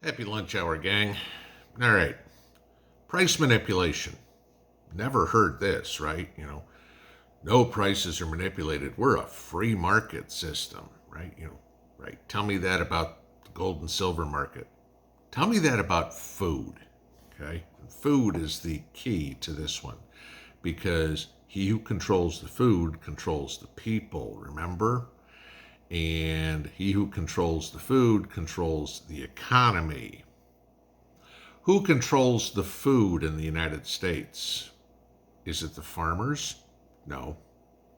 Happy lunch hour, gang. All right. Price manipulation. Never heard this, right? No prices are manipulated. We're a free market system, right? Right. Tell me that about the gold and silver market. Tell me that about food, okay? Food is the key to this one because he who controls the food controls the people, remember? And he who controls the food controls the economy. Who controls the food in the United States? Is it the farmers? No.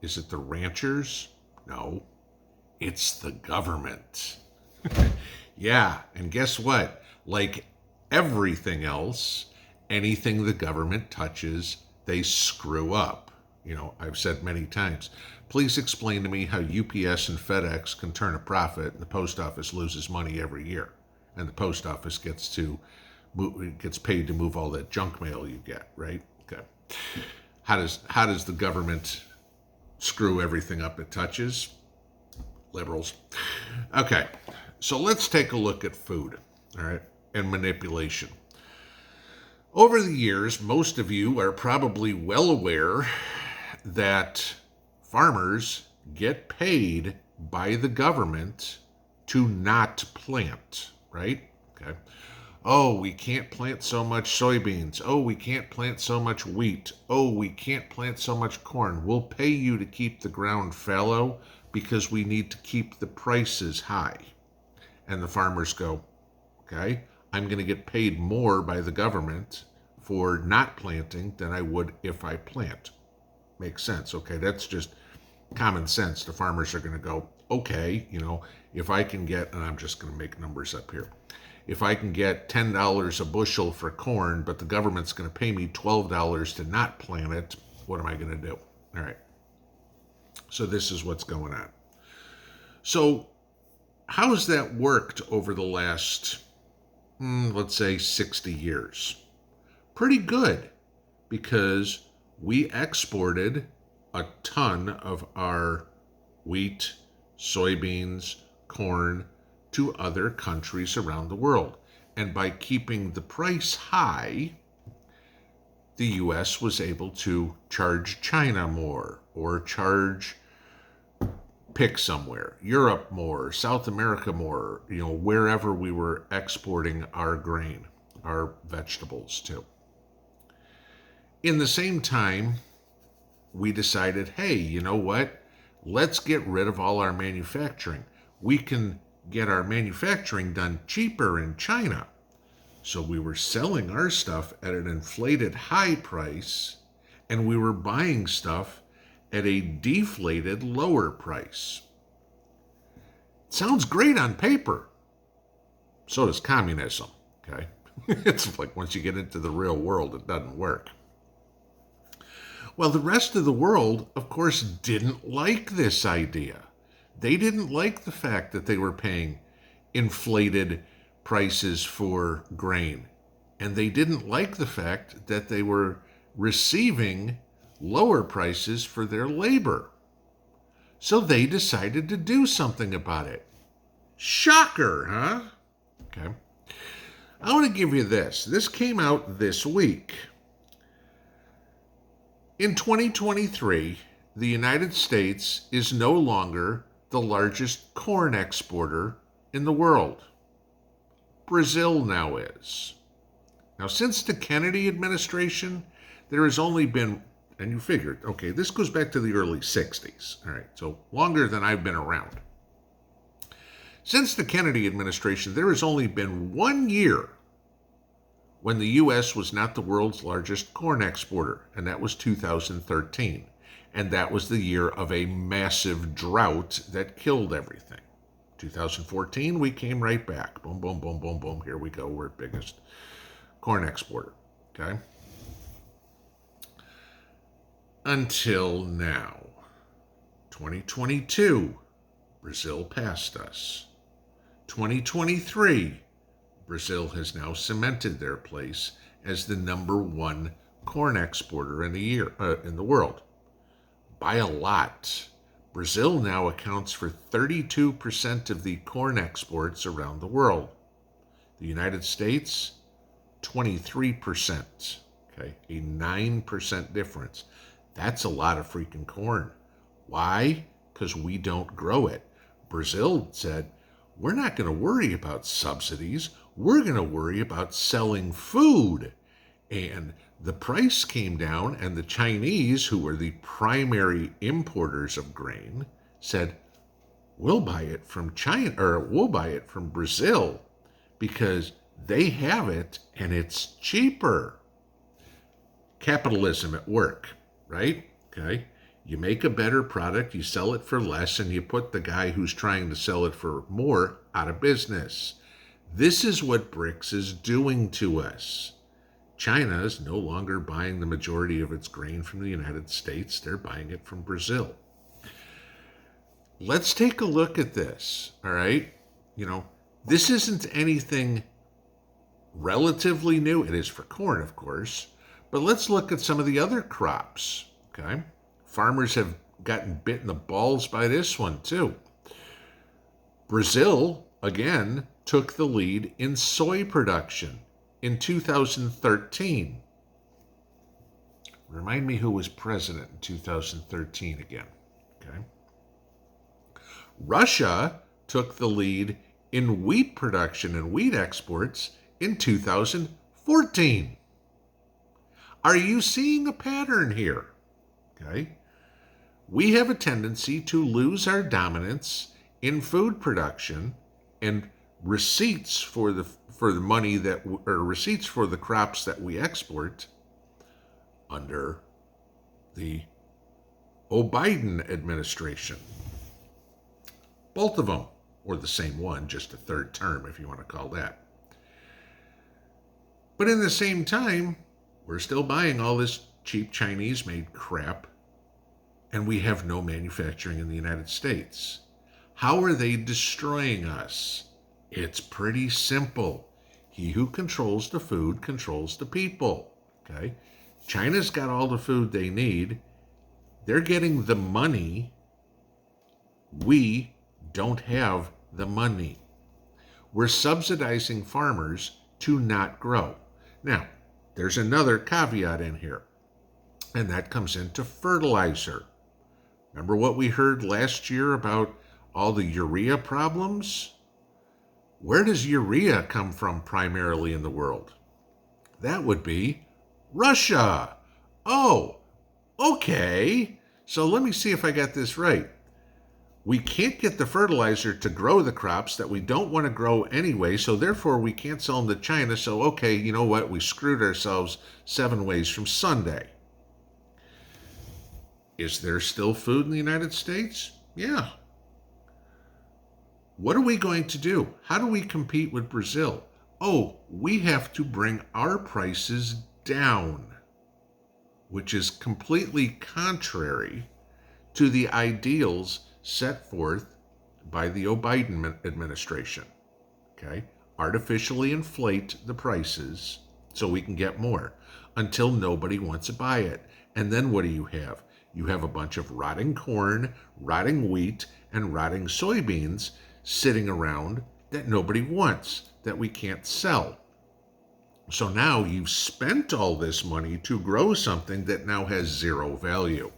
Is it the ranchers? No. It's the government. Yeah, and guess what? Like everything else, anything the government touches, they screw up. I've said many times, please explain to me how UPS and FedEx can turn a profit and the post office loses money every year. And the post office gets paid to move all that junk mail you get, right? Okay. How does the government screw everything up it touches? Liberals. Okay. So let's take a look at food, all right, and manipulation. Over the years, most of you are probably well aware that farmers get paid by the government to not plant, right? Okay. Oh, we can't plant so much soybeans. Oh, we can't plant so much wheat. Oh, we can't plant so much corn. We'll pay you to keep the ground fallow because we need to keep the prices high. And the farmers go, okay, I'm going to get paid more by the government for not planting than I would if I plant. Makes sense. Okay, that's just common sense. The farmers are going to go, okay, if I can get, and I'm just going to make numbers up here, if I can get $10 a bushel for corn, but the government's going to pay me $12 to not plant it, what am I going to do? All right. So this is what's going on. So how has that worked over the last, let's say, 60 years? Pretty good, because we exported a ton of our wheat, soybeans, corn to other countries around the world. And by keeping the price high, the U.S. was able to charge China more or pick somewhere, Europe more, South America more, wherever we were exporting our grain, our vegetables to. In the same time, we decided, hey, you know what? Let's get rid of all our manufacturing. We can get our manufacturing done cheaper in China. So we were selling our stuff at an inflated high price, and we were buying stuff at a deflated lower price. Sounds great on paper. So does communism, okay? It's like once you get into the real world, it doesn't work. Well, the rest of the world, of course, didn't like this idea. They didn't like the fact that they were paying inflated prices for grain. And they didn't like the fact that they were receiving lower prices for their labor. So they decided to do something about it. Shocker, huh? Okay. I want to give you this. This came out this week. In 2023, the United States is no longer the largest corn exporter in the world. Brazil now is. Now, since the Kennedy administration, there has only been, and you figured, okay, this goes back to the early 60s. All right, so longer than I've been around. Since the Kennedy administration, there has only been 1 year when the U.S. was not the world's largest corn exporter, and that was 2013. And that was the year of a massive drought that killed everything. 2014, we came right back. Boom, boom, boom, boom, boom. Here we go. We're the biggest corn exporter. Okay? Until now. 2022, Brazil passed us. 2023, Brazil has now cemented their place as the number one corn exporter in the world. By a lot. Brazil now accounts for 32% of the corn exports around the world. The The United States, 23%. Okay, a 9% difference. That's a lot of freaking corn. Why? Because we don't grow it. Brazil said, we're not going to worry about subsidies. We're going to worry about selling food. And the price came down, and the Chinese, who were the primary importers of grain, said, we'll buy it from China, or we'll buy it from Brazil because they have it and it's cheaper. Capitalism at work, right? Okay. You make a better product, you sell it for less, and you put the guy who's trying to sell it for more out of business. This is what BRICS is doing to us. China is no longer buying the majority of its grain from the United States. They're buying it from Brazil. Let's take a look at this, all right? This isn't anything relatively new. It is for corn, of course. But let's look at some of the other crops, okay? Farmers have gotten bit in the balls by this one, too. Brazil, again, took the lead in soy production in 2013. Remind me who was president in 2013 again, okay? Russia took the lead in wheat production and wheat exports in 2014. Are you seeing a pattern here? Okay. We have a tendency to lose our dominance in food production, and receipts for the money that, or receipts for the crops that we export under the Biden administration. Both of them, or the same one, just a third term if you want to call that. But in the same time, we're still buying all this cheap Chinese-made crap, and we have no manufacturing in the United States. How are they destroying us? It's pretty simple. He who controls the food controls the people. Okay? China's got all the food they need. They're getting the money. We don't have the money. We're subsidizing farmers to not grow. Now, there's another caveat in here, and that comes into fertilizer. Remember what we heard last year about all the urea problems? Where does urea come from primarily in the world? That would be Russia. Oh, okay. So let me see if I got this right. We can't get the fertilizer to grow the crops that we don't want to grow anyway, so therefore we can't sell them to China. So, okay, you know what? We screwed ourselves 7 ways from Sunday. Is there still food in the United States? Yeah. What are we going to do? How do we compete with Brazil? Oh, we have to bring our prices down, which is completely contrary to the ideals set forth by the Biden administration. Okay? Artificially inflate the prices so we can get more until nobody wants to buy it. And then what do you have? You have a bunch of rotting corn, rotting wheat, and rotting soybeans sitting around that nobody wants, that we can't sell. So now you've spent all this money to grow something that now has zero value.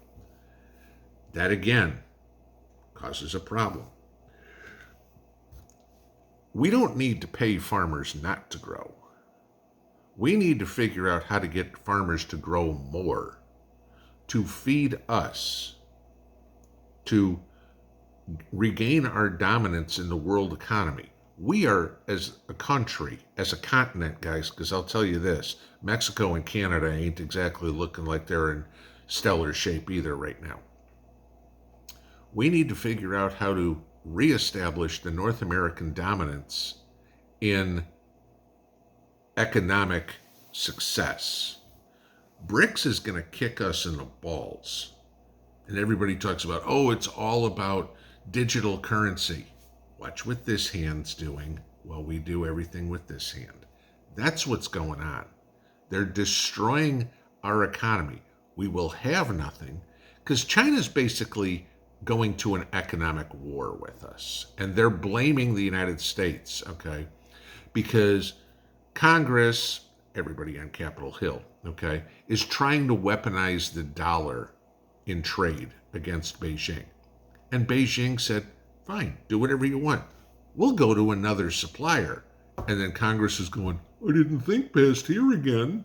That again causes a problem. We don't need to pay farmers not to grow. We need to figure out how to get farmers to grow more, to feed us, to regain our dominance in the world economy. We are, as a country, as a continent, guys, because I'll tell you this, Mexico and Canada ain't exactly looking like they're in stellar shape either right now. We need to figure out how to reestablish the North American dominance in economic success. BRICS is going to kick us in the balls. And everybody talks about, oh, it's all about digital currency. Watch what this hand's doing while we do everything with this hand. That's what's going on. They're destroying our economy. We will have nothing because China's basically going to an economic war with us. And they're blaming the United States, okay? because Congress, everybody on Capitol Hill, okay, is trying to weaponize the dollar in trade against Beijing. And Beijing said, fine, do whatever you want. We'll go to another supplier. And then Congress is going, I didn't think past here again.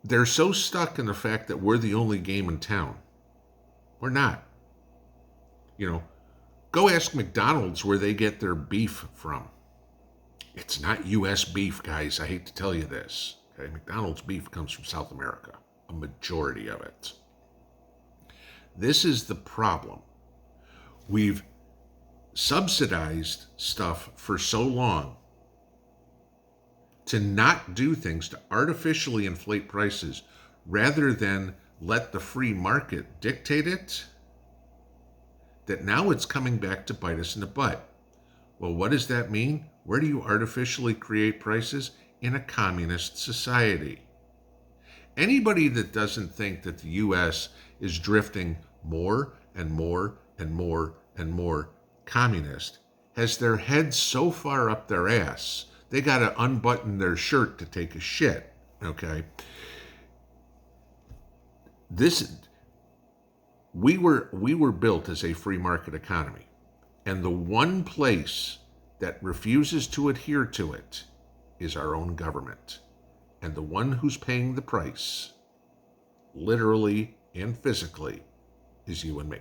They're so stuck in the fact that we're the only game in town. We're not. You know, go ask McDonald's where they get their beef from. It's not U.S. beef, guys. I hate to tell you this. Okay? McDonald's beef comes from South America, a majority of it. This is the problem. We've subsidized stuff for so long to not do things, to artificially inflate prices rather than let the free market dictate it, that now it's coming back to bite us in the butt. Well, what does that mean? Where do you artificially create prices? In a communist society. Anybody that doesn't think that the U.S. is drifting more and more and more and more communist has their head so far up their ass, they got to unbutton their shirt to take a shit, okay? We were built as a free market economy, and the one place that refuses to adhere to it is our own government. And the one who's paying the price, literally and physically, is you and me.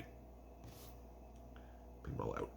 Pinball out.